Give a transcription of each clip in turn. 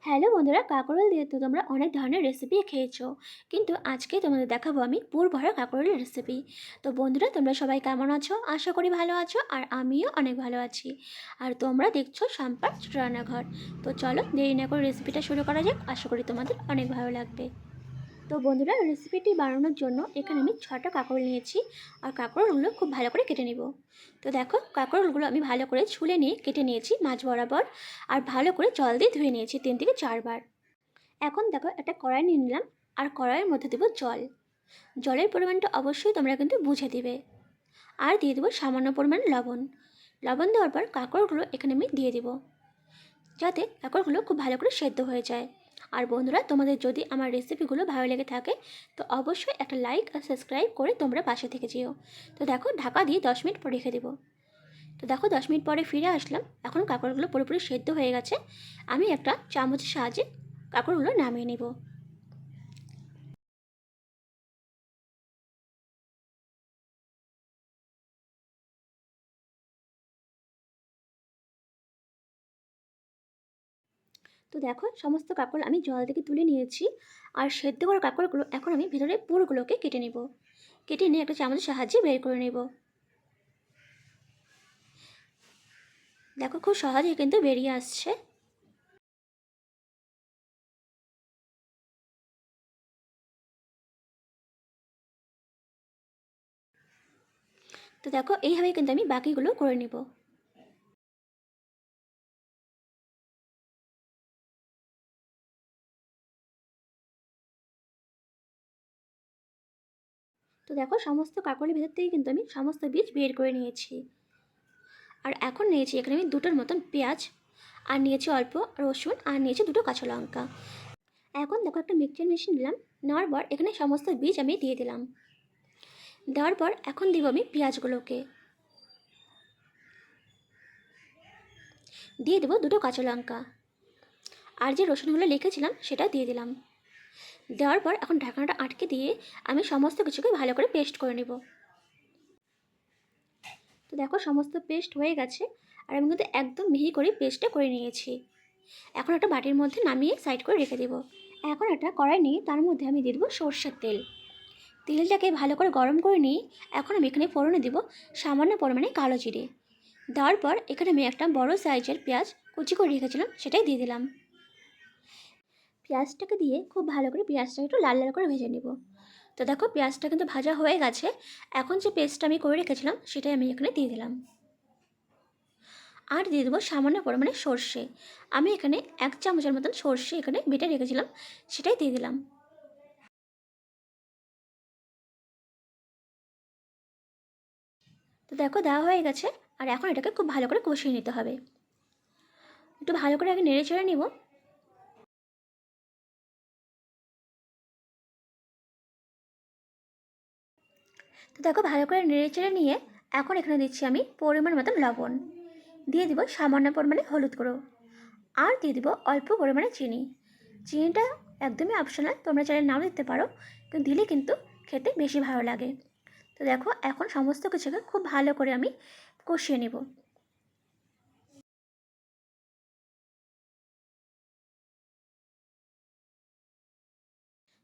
Hello বন্ধুরা, কাঁকরোল দিয়ে তো তোমরা অনেক ধরনের রেসিপি খেয়েছো, কিন্তু আজকে তোমাদের দেখাবো আমি পুর ভরা কাঁকরোলের রেসিপি। তো বন্ধুরা, তোমরা সবাই কেমন আছো? আশা করি ভালো আছো, আর আমিও অনেক ভালো আছি। আর তোমরা দেখছো সাম্পার ছোট রান্নাঘর। তো চলো দেরি না করে রেসিপিটা শুরু করা যাক, আশা করি তোমাদের অনেক ভালো লাগবে। তো বন্ধুরা, রেসিপিটি বানানোর জন্য এখানে আমি 6টা কাঁকরোল নিয়েছি, আর কাঁকরোলগুলো খুব ভালো করে কেটে নেব। তো দেখো, কাঁকরোলগুলো আমি ভালো করে ছুলে নিয়ে কেটে নিয়েছি মাঝ বরাবর, আর ভালো করে জল দিয়ে ধুয়ে নিয়েছি 3 থেকে 4 বার। এখন দেখো, একটা কড়াই নিয়ে নিলাম, আর কড়াইয়ের মধ্যে দেবো জল। জলের পরিমাণটা অবশ্যই তোমরা কিন্তু বুঝে দিবে। আর দিয়ে দেবো সামান্য পরিমাণ লবণ। লবণ দেওয়ার পর কাঁকরোলগুলো এখানে আমি দিয়ে দেবো, যাতে কাঁকরোলগুলো খুব ভালো করে সেদ্ধ হয়ে যায়। আর বন্ধুরা, তোমাদের যদি আমার রেসিপিগুলো ভালো লেগে থাকে তো অবশ্যই একটা লাইক আর সাবস্ক্রাইব করে তোমরা পাশে থেকে যেও। তো দেখো, ঢাকা দিয়ে 10 মিনিট পর রেখে দেবো। তো দেখো, 10 মিনিট পরে ফিরে আসলাম। এখন কাঁকরোলগুলো পুরোপুরি সেদ্ধ হয়ে গেছে। আমি একটা চামচের সাহায্যে কাঁকরোলগুলো নামিয়ে নেব। তো দেখো, সমস্ত কাঁকরোল আমি জল থেকে তুলে নিয়েছি। আর সেদ্ধ করা কাঁকরোলগুলো এখন আমি ভিতরে পুরগুলোকে কেটে নেব। কেটে নিয়ে একটা চামচের সাহায্যে বের করে নেব। দেখো, খুব সহজেই কিন্তু বেরিয়ে আসছে। তো দেখো, এইভাবেই কিন্তু আমি বাকিগুলো করে নেব। তো দেখো, সমস্ত কাঁকরোলের ভেতর থেকে কিন্তু আমি সমস্ত বীজ বের করে নিয়েছি। আর এখন নিয়েছি এখানে আমি দুটোর মতন পেঁয়াজ, আর নিয়েছি অল্প রসুন, আর নিয়েছি দুটো কাঁচা লঙ্কা। এখন দেখো, একটা মিক্সচার মেশিন নিলাম। নেওয়ার পর এখানে সমস্ত বীজ আমি দিয়ে দিলাম। দেওয়ার পর এখন দিব আমি পেঁয়াজগুলোকে, দিয়ে দেবো দুটো কাঁচা লঙ্কা, আর যে রসুনগুলো লিখেছিলাম সেটা দিয়ে দিলাম। দেওয়ার পর এখন ঢাকনাটা আটকে দিয়ে আমি সমস্ত কিছুকে ভালো করে পেস্ট করে নেব। তো দেখো, সমস্ত পেস্ট হয়ে গেছে, আর আমি কিন্তু একদম মিহি করে পেস্টটা করে নিয়েছি। এখন একটা বাটির মধ্যে নামিয়ে সাইড করে রেখে দেবো। এখন একটা কড়াই নিয়ে তার মধ্যে আমি দিয়ে দেবো সর্ষের তেল। তেলটাকে ভালো করে গরম করে নিয়ে এখন আমি এখানে ফোড়নে দেবো সামান্য পরিমাণে কালো জিরে। দেওয়ার পর এখানে আমি একটা বড় সাইজের পেঁয়াজ কুচি করে রেখেছিলাম, সেটাই দিয়ে দিলাম। পেঁয়াজটাকে দিয়ে খুব ভালো করে পেঁয়াজটাকে একটু লাল লাল করে ভেজে নেব। তো দেখো, পেঁয়াজটা কিন্তু ভাজা হয়ে গেছে। এখন যে পেস্টটা আমি করে রেখেছিলাম সেটাই আমি এখানে দিয়ে দিলাম। আর দিয়ে দেবো সামান্য পরিমাণে সর্ষে। আমি এখানে 1 চামচের মতন সর্ষে এখানে বেটে রেখেছিলাম, সেটাই দিয়ে দিলাম। তো দেখো, দেওয়া হয়ে গেছে। আর এখন এটাকে খুব ভালো করে কষিয়ে নিতে হবে। একটু ভালো করে আগে নেড়ে চেড়ে নিব। তো দেখো, ভালো করে নেড়ে চেড়ে নিয়ে এখন এখানে দিচ্ছি আমি পরিমাণ মতন লবণ। দিয়ে দিব সামান্য পরিমাণে হলুদ গুঁড়ো, আর দিয়ে দিব অল্প পরিমাণে চিনি। চিনিটা একদমই অপশনাল, তোমরা চাইলে নাও দিতে পারো, কিন্তু দিলে কিন্তু খেতে বেশি ভালো লাগে। তো দেখো, এখন সমস্ত কিছুকে খুব ভালো করে আমি কষিয়ে নেব।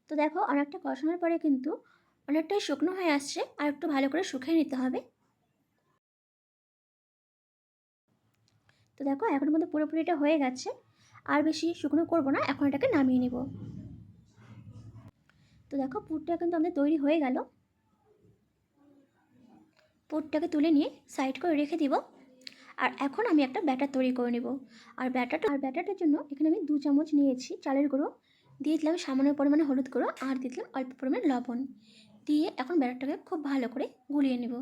তো দেখো, অনেকটা কষানোর পরে কিন্তু অনেকটাই শুকনো হয়ে আসছে, আর একটু ভালো করে শুকিয়ে নিতে হবে। তো দেখো, এখন কিন্তু পুরোপুরিটা হয়ে গেছে। আর বেশি শুকনো করব না, এখন এটাকে নামিয়ে নেব। তো দেখো, পুরটা কিন্তু আমাদের তৈরি হয়ে গেল। পুরটাকে তুলে নিয়ে সাইড করে রেখে দিব। আর এখন আমি একটা ব্যাটার তৈরি করে নেব। আর ব্যাটারটার জন্য এখানে আমি 2 চামচ নিয়েছি চালের গুঁড়ো, দিয়ে দিলাম সামান্য পরিমাণে হলুদ গুঁড়ো, আর দিয়ে দিলাম অল্প পরিমাণে লবণ। দিয়ে এখন ব্যাটারটাকে খুব ভালো করে গুলিয়ে নেব।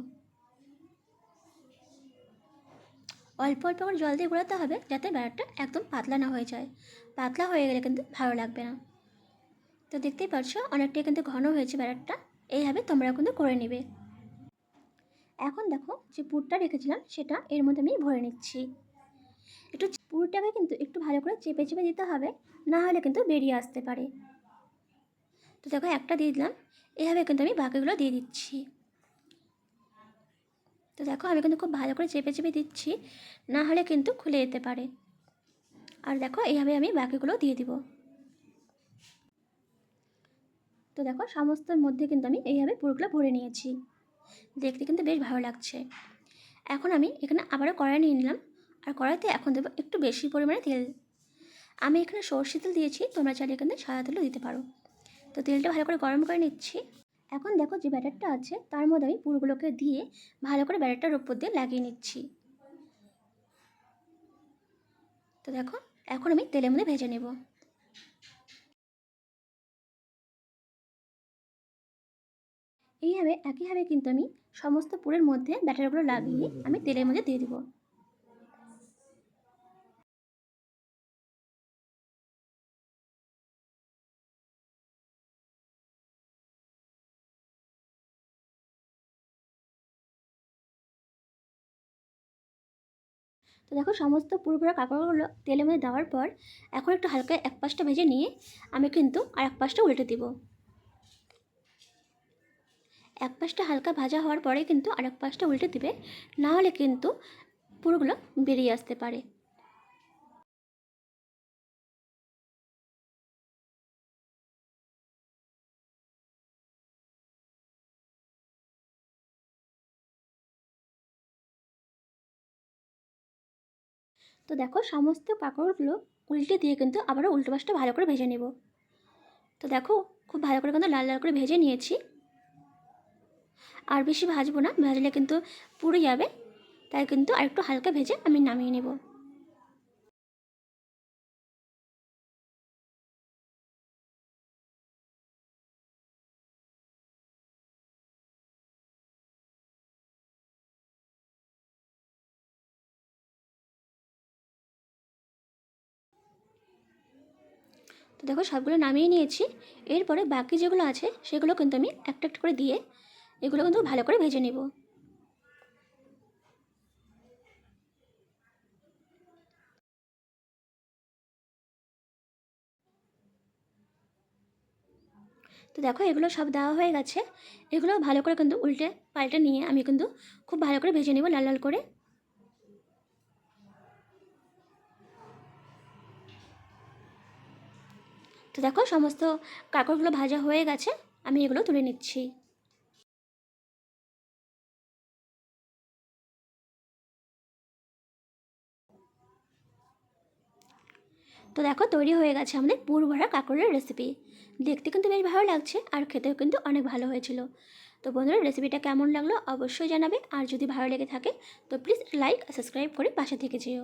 অল্প অল্প করে জল দিয়ে গোলাতে হবে, যাতে ব্যাটারটা একদম পাতলা না হয়ে যায়। পাতলা হয়ে গেলে কিন্তু ভালো লাগবে না। তো দেখতেই পাচ্ছ, অনেকটাই কিন্তু ঘন হয়েছে ব্যাটারটা। এইভাবে তোমরা কিন্তু করে নেবে। এখন দেখো, যে পুরটা রেখেছিলাম সেটা এর মধ্যে আমি ভরে নিচ্ছি। একটু পুরটাকে কিন্তু একটু ভালো করে চেপে চেপে দিতে হবে, না হলে কিন্তু বেরিয়ে আসতে পারে। তো দেখো, একটা দিয়ে দিলাম। এভাবে কিন্তু আমি বাকিগুলো দিয়ে দিচ্ছি। তো দেখো, আমি কিন্তু খুব ভালো করে চেপে চেপে দিচ্ছি, না হলে কিন্তু খুলে যেতে পারে। আর দেখো এইভাবে আমি বাকিগুলো দিয়ে দিব। তো দেখো সমস্তর মধ্যে কিন্তু আমি এইভাবে পুরোগুলো ভরে নিয়েছি, দেখতে কিন্তু বেশ ভালো লাগছে। এখন আমি এখানে আবারও কড়াই নিয়ে নিলাম, আর কড়াইতে এখন দেবো একটু বেশি পরিমাণে তেল। আমি এখানে সর্ষে তেল দিয়েছি, তোমরা চাইলে এখানে সাদা তেলও দিতে পারো। তো তেলটা ভালো করে গরম করে নিচ্ছি। এখন দেখো যে ব্যাটারটা আছে তার মধ্যে আমি পুরগুলোকে দিয়ে ভালো করে ব্যাটারটার উপর দিয়ে লাগিয়ে নিচ্ছি। তো দেখো এখন আমি তেলের মধ্যে ভেজে নেব। এইভাবে একইভাবে কিন্তু আমি সমস্ত পুরের মধ্যে ব্যাটারগুলো লাগিয়ে আমি তেলের মধ্যে দিয়ে দিব। তো দেখো সমস্ত পুরোপুরা কাঁকড়গুলো তেলের মধ্যে দেওয়ার পর এখন একটু হালকা এক পাশটা ভেজে নিয়ে আমি কিন্তু আর এক পাশটা উল্টে দিব। এক পাশটা হালকা ভাজা হওয়ার পরে কিন্তু আরেক পাশটা উল্টে দিবে, না হলে কিন্তু পুরোগুলো বেরিয়ে আসতে পারে। তো দেখো সমস্ত কাঁকড়গুলো উল্টে দিয়ে কিন্তু আবারও উল্টো পাশটা ভালো করে ভেজে নেব। তো দেখো খুব ভালো করে কিন্তু লাল লাল করে ভেজে নিয়েছি, আর বেশি ভাজবো না, ভাজলে কিন্তু পুড়ে যাবে, তাই কিন্তু আরেকটু হালকা ভেজে আমি নামিয়ে নেব। তো দেখো সবগুলো নামিয়ে নিয়েছি। এরপরে বাকি যেগুলো আছে সেগুলো কিন্তু আমি একটা একটা করে দিয়ে এগুলো কিন্তু ভালো করে ভেজে নেব। তো দেখো এগুলো সব দেওয়া হয়ে গেছে, এগুলো ভালো করে কিন্তু উল্টে পাল্টে নিয়ে আমি কিন্তু খুব ভালো করে ভেজে নেব লাল লাল করে। তো দেখো সমস্ত কাঁকড়গুলো ভাজা হয়ে গেছে, আমি এগুলো তুলে নিচ্ছি। তো দেখো তৈরি হয়ে গেছে আমাদের পুর ভরা কাঁকড়ের রেসিপি। দেখতে কিন্তু বেশ ভালো লাগছে আর খেতেও কিন্তু অনেক ভালো হয়েছিল। তো বন্ধুরা রেসিপিটা কেমন লাগলো অবশ্যই জানাবে, আর যদি ভালো লেগে থাকে তো প্লিজ লাইক সাবস্ক্রাইব করে পাশে থেকে যেও।